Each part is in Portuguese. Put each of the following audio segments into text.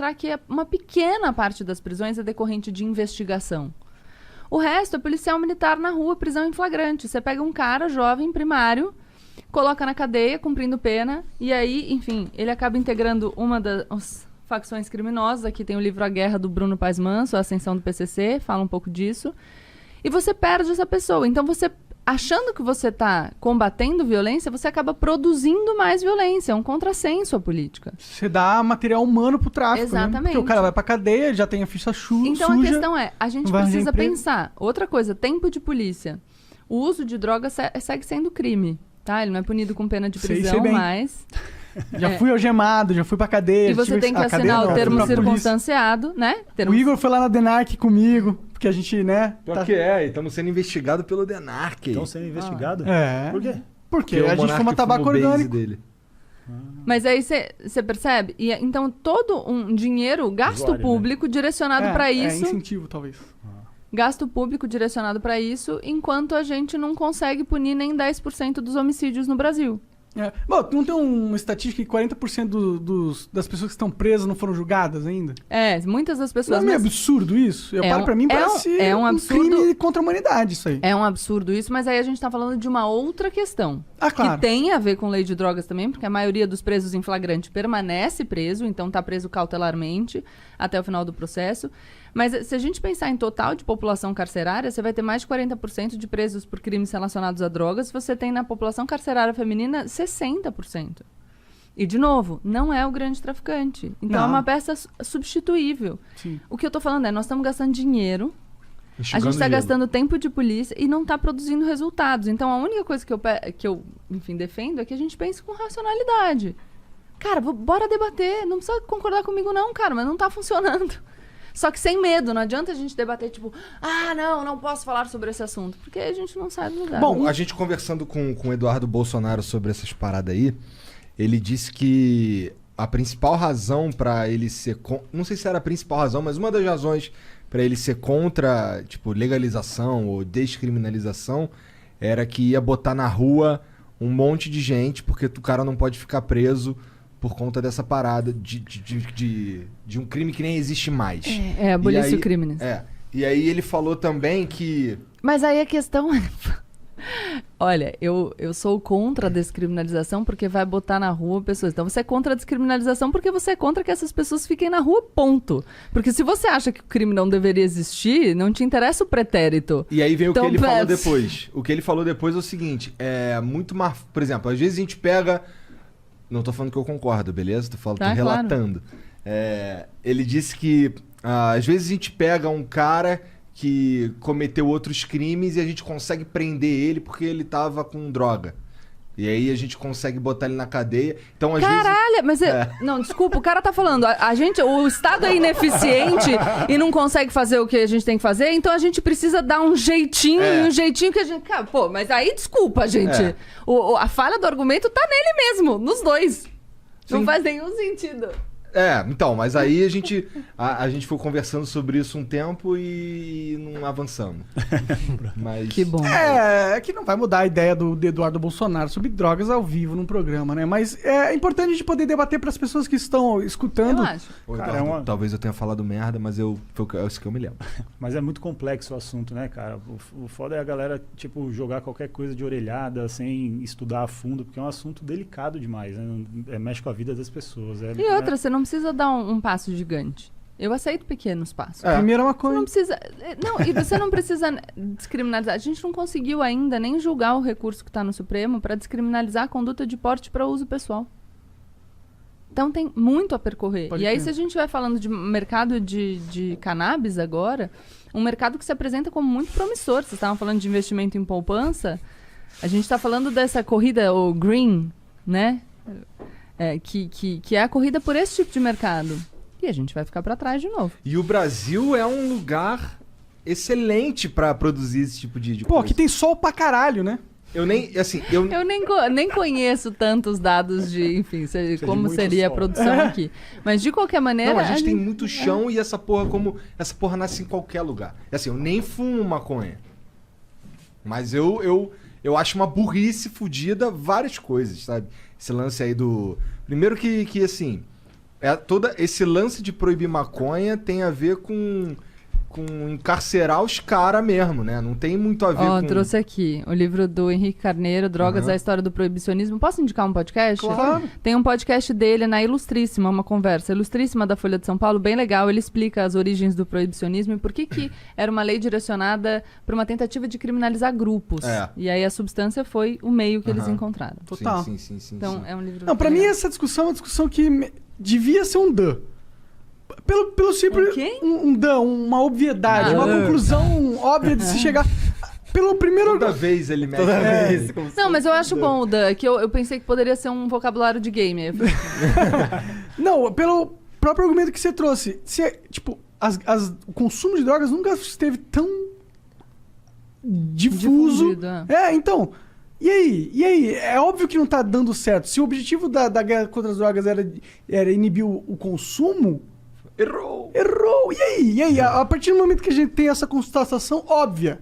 mostrar que uma pequena parte das prisões é decorrente de investigação. O resto é policial militar na rua, prisão em flagrante. Você pega um cara jovem, primário, coloca na cadeia, cumprindo pena, e aí, enfim, ele acaba integrando uma das facções criminosas. Aqui tem o livro A Guerra, do Bruno Paes Manso, A Ascensão do PCC, fala um pouco disso. E você perde essa pessoa. Então, você, achando que você está combatendo violência, você acaba produzindo mais violência. É um contrassenso à política. Você dá material humano pro tráfico, Exatamente. né? Porque o cara vai pra cadeia, já tem a ficha Então, suja. a questão é, a gente precisa pensar. Outra coisa, tempo de polícia. O uso de drogas segue sendo crime, tá? Ele não é punido com pena de prisão, mas... Já fui algemado, já fui pra cadeia. E você tem que assinar o termo circunstanciado, né? O Igor foi lá na DENARC comigo, porque a gente, né... Pior que é, estamos sendo investigados pelo DENARC. Estão sendo investigados? É. Por quê? Porque a gente fuma tabaco orgânico. Dele. Mas aí você percebe? E, então, todo um dinheiro, gasto público, direcionado para isso... É incentivo, talvez. Gasto público direcionado para isso, enquanto a gente não consegue punir nem 10% dos homicídios no Brasil. Bom, não tem uma estatística que 40% das pessoas que estão presas não foram julgadas ainda? Muitas das pessoas... Não é meio absurdo isso? Pra mim parece um absurdo, crime contra a humanidade isso aí. É um absurdo isso, mas aí a gente tá falando de uma outra questão. Claro. Que tem a ver com lei de drogas também, porque a maioria dos presos em flagrante permanece preso, então tá preso cautelarmente até o final do processo. Mas se a gente pensar em total de população carcerária, você vai ter mais de 40% de presos por crimes relacionados a drogas. Você tem na população carcerária feminina 60%. E, de novo, não é o grande traficante. Então, é uma peça substituível. Sim. O que eu tô falando é, nós estamos gastando dinheiro, Enxugando a gente está gelo. gastando tempo de polícia e não está produzindo resultados. Então, a única coisa que eu enfim, defendo é que a gente pense com racionalidade. Cara, bora debater. Não precisa concordar comigo não, cara, mas não tá funcionando. Só que sem medo, não adianta a gente debater, tipo, não posso falar sobre esse assunto, porque a gente não sai do lugar. Bom, a gente conversando com o Eduardo Bolsonaro sobre essas paradas aí, ele disse que a principal razão pra ele ser... Não sei se era a principal razão, mas uma das razões pra ele ser contra, tipo, legalização ou descriminalização era que ia botar na rua um monte de gente, porque o cara não pode ficar preso por conta dessa parada de um crime que nem existe mais. Abolicio crimes. E aí ele falou também que... Mas aí a questão é... Olha, eu sou contra a descriminalização porque vai botar na rua pessoas. Então você é contra a descriminalização porque você é contra que essas pessoas fiquem na rua, ponto. Porque se você acha que o crime não deveria existir, não te interessa o pretérito. E aí vem o que ele falou depois. O que ele falou depois é o seguinte, é muito mais... Por exemplo, às vezes a gente pega... Não tô falando que eu concordo, beleza? Tô relatando. Claro. Ele disse que às vezes a gente pega um cara que cometeu outros crimes e a gente consegue prender ele porque ele tava com droga. E aí a gente consegue botar ele na cadeia. Então, às vezes... Não, desculpa, o cara tá falando, o Estado é ineficiente e não consegue fazer o que a gente tem que fazer, então a gente precisa dar um jeitinho, um jeitinho que a gente... Cara, mas aí, desculpa, gente. A falha do argumento tá nele mesmo, nos dois. Sim. Não faz nenhum sentido. Então, mas aí a gente foi conversando sobre isso um tempo e não avançamos. Mas... Que bom. É que não vai mudar a ideia do Eduardo Bolsonaro sobre drogas ao vivo num programa, né? Mas é importante a gente poder debater para as pessoas que estão escutando. Eu acho. Eduardo, talvez eu tenha falado merda, mas foi isso que eu me lembro. Mas é muito complexo o assunto, né, cara? O foda é a galera, tipo, jogar qualquer coisa de orelhada sem estudar a fundo, porque é um assunto delicado demais, né? Mexe com a vida das pessoas. E outra, você não precisa dar um passo gigante. Eu aceito pequenos passos. Primeiro é uma coisa. E você não precisa descriminalizar. A gente não conseguiu ainda nem julgar o recurso que está no Supremo para descriminalizar a conduta de porte para uso pessoal. Então tem muito a percorrer. Pode e aí, crer. se a gente vai falando de mercado de cannabis agora, um mercado que se apresenta como muito promissor. Vocês estavam falando de investimento em poupança. A gente está falando dessa corrida, o green, né? Que é a corrida por esse tipo de mercado. E a gente vai ficar para trás de novo. E o Brasil é um lugar excelente para produzir esse tipo de Pô, coisa. aqui tem sol pra caralho, né? Eu nem nem conheço tantos dados de, enfim, como seria a produção aqui. Mas de qualquer maneira... Não, a gente tem muito chão e essa porra nasce em qualquer lugar. Assim, eu nem fumo maconha. Mas eu acho uma burrice fodida várias coisas, sabe? Esse lance aí do... Primeiro que assim... Todo esse lance de proibir maconha tem a ver com encarcerar os caras mesmo, né? Não tem muito a ver com... Trouxe aqui o livro do Henrique Carneiro, Drogas, a História do Proibicionismo. Posso indicar um podcast? Claro. Tem um podcast dele na Ilustríssima, uma conversa. Ilustríssima da Folha de São Paulo, bem legal. Ele explica as origens do proibicionismo e por que era uma lei direcionada para uma tentativa de criminalizar grupos. E aí a substância foi o meio que eles encontraram. Total. Sim. Então, é um livro... Não, pra mim essa discussão é uma discussão que devia ser um dan. Pelo simples... Um dan, uma obviedade, uma conclusão óbvia de se chegar... Pelo primeiro... Toda vez ele mete. Não, mas eu acho bom o dan, que eu pensei que poderia ser um vocabulário de gamer. Não, pelo próprio argumento que você trouxe. Tipo, o consumo de drogas nunca esteve tão difuso. Então... E aí? É óbvio que não tá dando certo. Se o objetivo da guerra contra as drogas era inibir o consumo... Errou! E aí? A partir do momento que a gente tem essa constatação óbvia,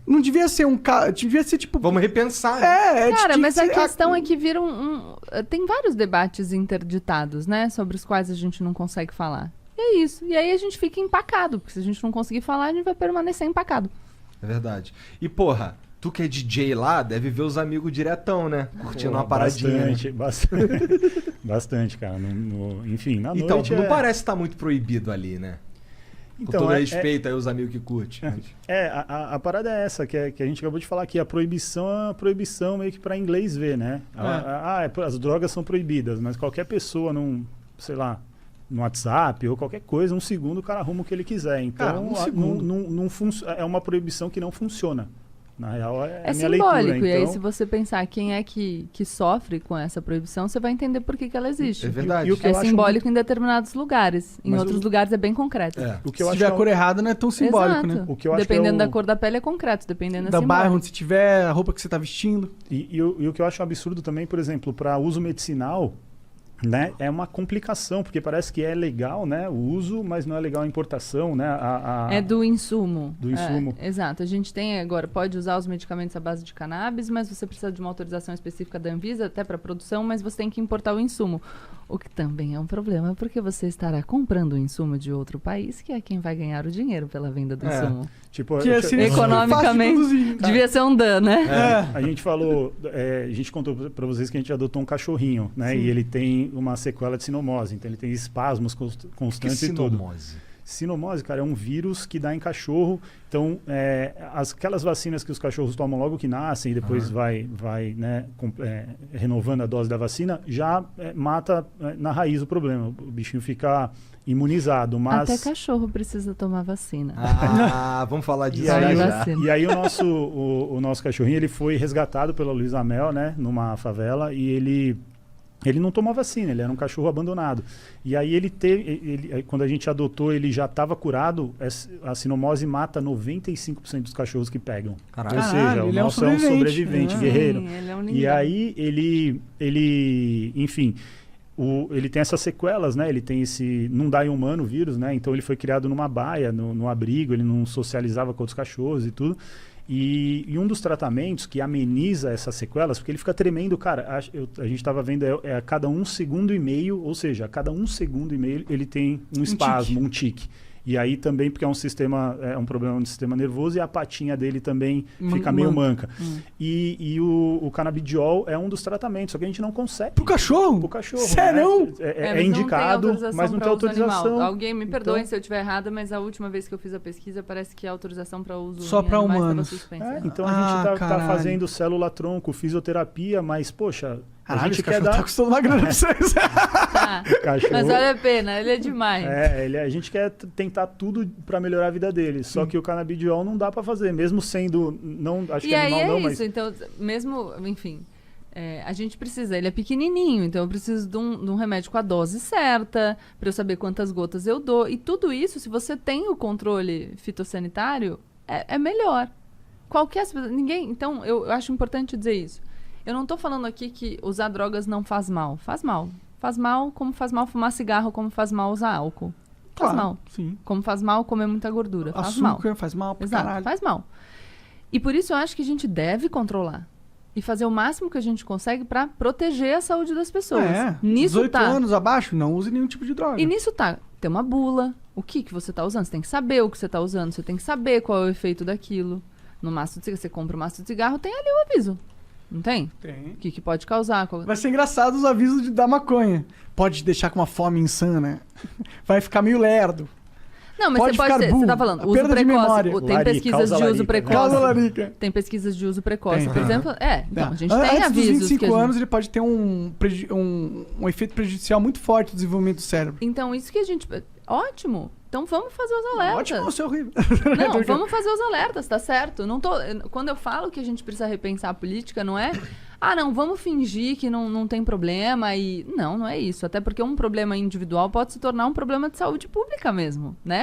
não devia ser devia ser tipo... Vamos repensar. Né? Cara, mas a questão é que viram tem vários debates interditados, né? Sobre os quais a gente não consegue falar. E é isso. E aí a gente fica empacado, porque se a gente não conseguir falar, a gente vai permanecer empacado. É verdade. E porra... Tu que é DJ lá, deve ver os amigos diretão, né? Curtindo uma paradinha. Bastante, cara. Enfim, na então, noite... Então, não parece estar muito proibido ali, né? Então, com todo respeito aí os amigos que curtem. A parada é essa, que a gente acabou de falar aqui. A proibição é uma proibição meio que para inglês ver, né? As drogas são proibidas, mas qualquer pessoa sei lá, no WhatsApp ou qualquer coisa, um segundo o cara arruma o que ele quiser. Então, é uma proibição que não funciona. Na real, é minha simbólico, leitura. E aí se você pensar quem é que sofre com essa proibição, você vai entender por que ela existe. É verdade. E é simbólico em determinados lugares. Em outros lugares é bem concreto. O que se tiver a cor errada não é tão simbólico, né? O que eu acho dependendo da cor da pele é concreto, dependendo da bairro onde você tiver, a roupa que você está vestindo. E o que eu acho um absurdo também, por exemplo, para uso medicinal, né, é uma complicação, porque parece que é legal, né, o uso, mas não é legal a importação, né? É do insumo. Do insumo. Exato. A gente tem agora, pode usar os medicamentos à base de cannabis, mas você precisa de uma autorização específica da Anvisa, até para produção, mas você tem que importar o insumo. O que também é um problema, porque você estará comprando o insumo de outro país, que é quem vai ganhar o dinheiro pela venda do insumo. Tipo, economicamente, devia ser um dano, né? A gente falou, a gente contou para vocês que a gente adotou um cachorrinho, né? Sim. E ele tem uma sequela de sinomose, então ele tem espasmos constantes e tudo. Sinomose, cara, é um vírus que dá em cachorro. Então, aquelas vacinas que os cachorros tomam logo que nascem e depois vai né, renovando a dose da vacina, já mata na raiz o problema. O bichinho fica imunizado, mas... Até cachorro precisa tomar vacina. Vamos falar disso já. E aí o nosso cachorrinho, ele foi resgatado pela Luísa Mel, né, numa favela, e ele não tomou vacina, ele era um cachorro abandonado. E aí quando a gente adotou, ele já estava curado. A sinomose mata 95% dos cachorros que pegam. Caralho. Ou seja, o nosso é um sobrevivente, guerreiro. Ele é um e aí ele enfim, ele tem essas sequelas, né? Ele tem esse não dá em humano vírus, né? Então ele foi criado numa baia, no abrigo, ele não socializava com outros cachorros e tudo. E um dos tratamentos que ameniza essas sequelas, porque ele fica tremendo, cara, a gente estava vendo, a cada 1,5 segundo, ou seja, a cada 1,5 segundo ele tem um espasmo, um tique. E aí também, porque é um problema no sistema nervoso, e a patinha dele também fica meio manca. E o canabidiol é um dos tratamentos, só que a gente não consegue. Pro cachorro? Pro cachorro. Sério? Né? É indicado, mas não tem autorização. Alguém me perdoe se eu estiver errada, mas a última vez que eu fiz a pesquisa, parece que a autorização para uso só para humanos. Então a gente tá fazendo célula-tronco, fisioterapia, mas, poxa... Caralho, a gente quer tá custando uma grana pra vocês. Mas vale a pena, ele é demais. A gente quer tentar tudo pra melhorar a vida dele. Só que o canabidiol não dá pra fazer, mesmo sendo... Acho que animal não, mas... Então, mesmo, enfim... a gente precisa, ele é pequenininho, então eu preciso de um remédio com a dose certa, para eu saber quantas gotas eu dou. E tudo isso, se você tem o controle fitossanitário, é melhor. Ninguém... Então, eu acho importante dizer isso. Eu não estou falando aqui que usar drogas não faz mal. Faz mal. Faz mal como faz mal fumar cigarro, como faz mal usar álcool. Faz mal. Sim. Como faz mal comer muita gordura. Faz mal. Açúcar faz mal pra Exato, caralho. faz mal. E por isso eu acho que a gente deve controlar. e fazer o máximo que a gente consegue pra proteger a saúde das pessoas. Nisso 18 tá. anos abaixo, não use nenhum tipo de droga. E nisso tá. Tem uma bula. O que você tá usando? Você tem que saber o que você tá usando. Você tem que saber qual é o efeito daquilo. No maço de cigarro, você compra um maço de cigarro, tem ali o aviso. Não tem? Tem. O que pode causar. Vai ser engraçado os avisos da maconha. Pode te deixar com uma fome insana. Vai ficar meio lerdo. Não, mas Pode você pode ficar ser, burro. você tá falando, A uso perda de precoce. memória. Tem Larica, pesquisas causa de uso larica, precoce. Causa larica. Tem pesquisas de uso precoce, Tem. por exemplo. Então, a gente tem Antes avisos. dos 25 que a gente... anos, ele pode ter um efeito prejudicial muito forte no desenvolvimento do cérebro. Então, isso que a gente... Ótimo. Então, vamos fazer os alertas. Ótimo, você é horrível. Não, vamos fazer os alertas, tá certo? Não tô... Quando eu falo que a gente precisa repensar a política, não é... não, vamos fingir que não tem problema e... Não é isso. Até porque um problema individual pode se tornar um problema de saúde pública mesmo, né?